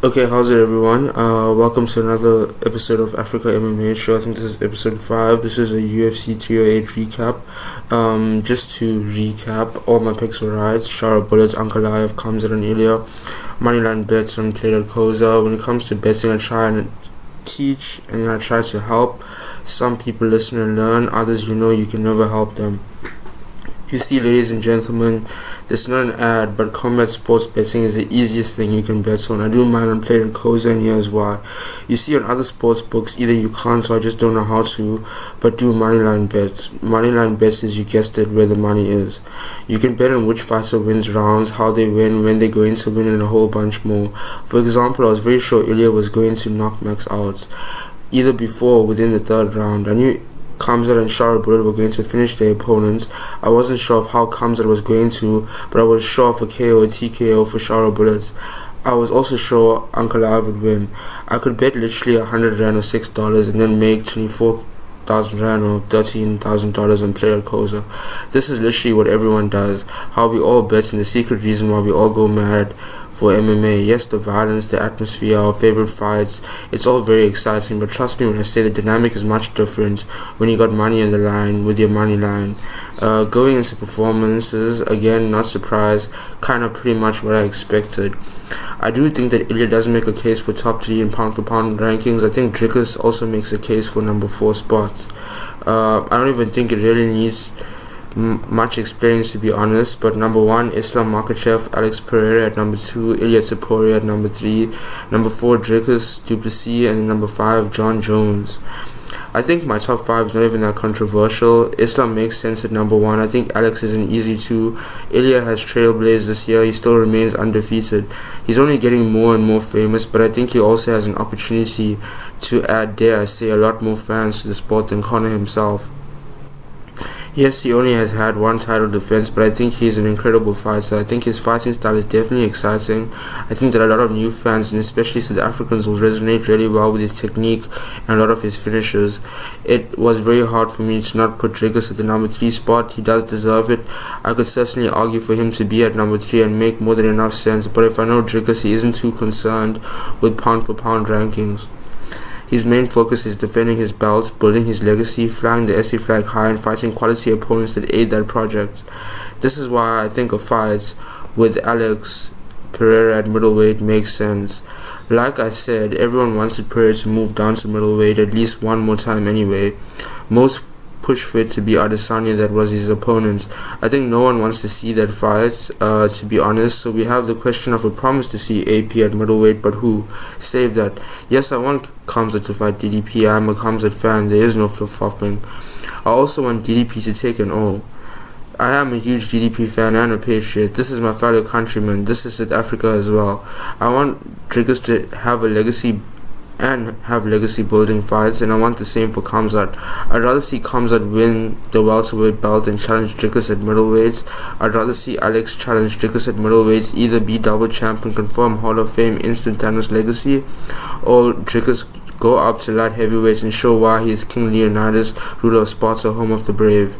Okay, how's it everyone? Welcome to another episode of Africa MMA Show. I think this is episode 5. This is a UFC 308 recap. Just to recap, all my picks were right. Shara Bullets, Ankalaev, Kamzat and Ilya. Moneyline bets on Play.coza. When it comes to betting, I try and teach and I try to help. Some people listen and learn, others you can never help them. You see, ladies and gentlemen, this is not an ad, but combat sports betting is the easiest thing you can bet on. I do mine on Play.coza, and here's why. You see, on other sports books, either you can't, so I just don't know how to, but do moneyline bets. Moneyline bets is, you guessed it, where the money is. You can bet on which fighter wins rounds, how they win, when they're going to win, and a whole bunch more. For example, I was very sure Ilya was going to knock Max out, either before or within the third round. I knew Kamzat and Shara Bullets were going to finish their opponents. I wasn't sure of how Kamzat was going to, but I was sure of a KO or TKO for Shara Bullets. I was also sure Ankalaev would win. I could bet literally 100 Rand or $6 and then make 24,000 Rand or $13,000 on Play.coza. This is literally what everyone does, how we all bet, and the secret reason why we all go mad for MMA. Yes, the violence, the atmosphere, our favorite fights, it's all very exciting, but trust me when I say the dynamic is much different when you got money on the line with your money line. Going into performances, again, not surprised, kind of pretty much what I expected. I do think that Ilya does make a case for top 3 in pound for pound rankings. I think Dricus also makes a case for number 4 spots. I don't even think it really needs much experience, to be honest, but number 1, Islam Makhachev, Alex Pereira at number 2, Ilya Topuria at number 3, number 4, Dricus Du Plessis, and number 5, John Jones. I think my top 5 is not even that controversial. Islam makes sense at number 1. I think Alex is an easy 2. Ilya has trailblazed this year. He still remains undefeated. He's only getting more and more famous, but I think he also has an opportunity to add, dare I say, a lot more fans to the sport than Conor himself. Yes, he only has had 1 title defense, but I think he's an incredible fighter. I think his fighting style is definitely exciting. I think that a lot of new fans, and especially South Africans, will resonate really well with his technique and a lot of his finishes. It was very hard for me to not put Dricus at the number 3 spot. He does deserve it. I could certainly argue for him to be at number 3 and make more than enough sense, but if I know Dricus, he isn't too concerned with pound for pound rankings. His main focus is defending his belts, building his legacy, flying the SC flag high, and fighting quality opponents that aid that project. This is why I think a fight with Alex Pereira at middleweight makes sense. Like I said, everyone wants Pereira to move down to middleweight at least one more time anyway. Most push for it to be Adesanya that was his opponent. I think no one wants to see that fight, to be honest, so we have the question of a promise to see AP at middleweight, but who? Save that. Yes, I want Kamzat to fight DDP. I'm a Kamzat fan. There is no flip-flopping. I also want DDP to take an O. I am a huge DDP fan and a patriot. This is my fellow countryman. This is South Africa as well. I want Dricus to have a legacy and have legacy building fights, and I want the same for Kamzat. I'd rather see Kamzat win the welterweight belt and challenge Dricus at middleweights. I'd rather see Alex challenge Dricus at middleweights, either be double champ and confirm Hall of Fame instantaneous legacy, or Dricus go up to light heavyweight and show why he is King Leonidas, ruler of Sparta, home of the brave.